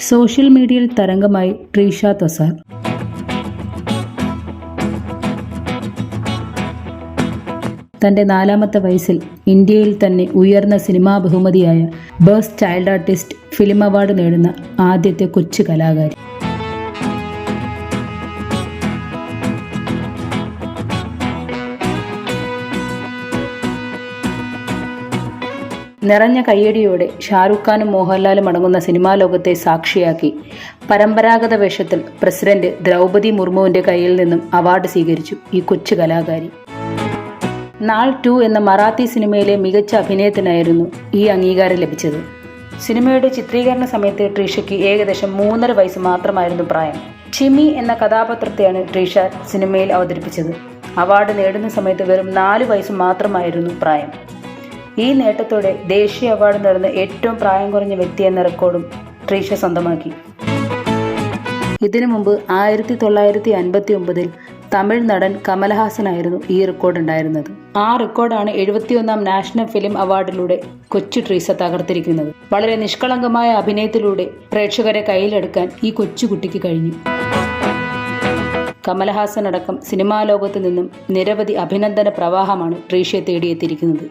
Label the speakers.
Speaker 1: Social മീഡിയയിൽ തരംഗമായി ട്രീഷ തൊസാർ. തന്റെ 4ാമത്തെ വയസ്സിൽ ഇന്ത്യയിൽ തന്നെ ഉയർന്ന സിനിമാ ബഹുമതിയായ best child artist film award നേടുന്ന ആദ്യത്തെ കൊച്ചു കലാകാരി. നിറഞ്ഞ കയ്യടിയോടെ ഷാരൂഖ് ഖാനും മോഹൻലാലും അടങ്ങുന്ന സിനിമാ ലോകത്തെ സാക്ഷിയാക്കി പരമ്പരാഗത വേഷത്തിൽ പ്രസിഡന്റ് ദ്രൗപദി മുർമുവിന്റെ കയ്യിൽ നിന്നും അവാർഡ് സ്വീകരിച്ചു ഈ കൊച്ചു കലാകാരി. നാൾ 2 എന്ന മറാത്തി സിനിമയിലെ മികച്ച അഭിനയത്തിനായിരുന്നു ഈ അംഗീകാരം ലഭിച്ചത്. സിനിമയുടെ ചിത്രീകരണ സമയത്ത് ട്രീഷയ്ക്ക് ഏകദേശം 3.5 വയസ്സ് മാത്രമായിരുന്നു പ്രായം. ചിമി എന്ന കഥാപാത്രത്തെയാണ് ട്രീഷ സിനിമയിൽ അവതരിപ്പിച്ചത്. അവാർഡ് നേടുന്ന സമയത്ത് വെറും 4 വയസ്സ് മാത്രമായിരുന്നു പ്രായം. ഈ നേട്ടത്തോടെ ദേശീയ അവാർഡ് നേടുന്ന ഏറ്റവും പ്രായം കുറഞ്ഞ വ്യക്തി എന്ന റെക്കോർഡും ട്രീഷ സ്വന്തമാക്കി. ഇതിനു മുമ്പ് 1959 തമിഴ് നടൻ കമൽഹാസനായിരുന്നു ഈ റെക്കോർഡ് ഉണ്ടായിരുന്നത്. ആ റെക്കോർഡാണ് 71ാം നാഷണൽ ഫിലിം അവാർഡിലൂടെ കൊച്ചു ട്രീഷ തകർത്തിരിക്കുന്നത്. വളരെ നിഷ്കളങ്കമായ അഭിനയത്തിലൂടെ പ്രേക്ഷകരെ കയ്യിലെടുക്കാൻ ഈ കൊച്ചുകുട്ടിക്ക് കഴിഞ്ഞു. കമൽഹാസൻ അടക്കം സിനിമാ ലോകത്തു നിന്നും നിരവധി അഭിനന്ദന പ്രവാഹമാണ് ട്രീഷയെ തേടിയെത്തിയിരിക്കുന്നത്.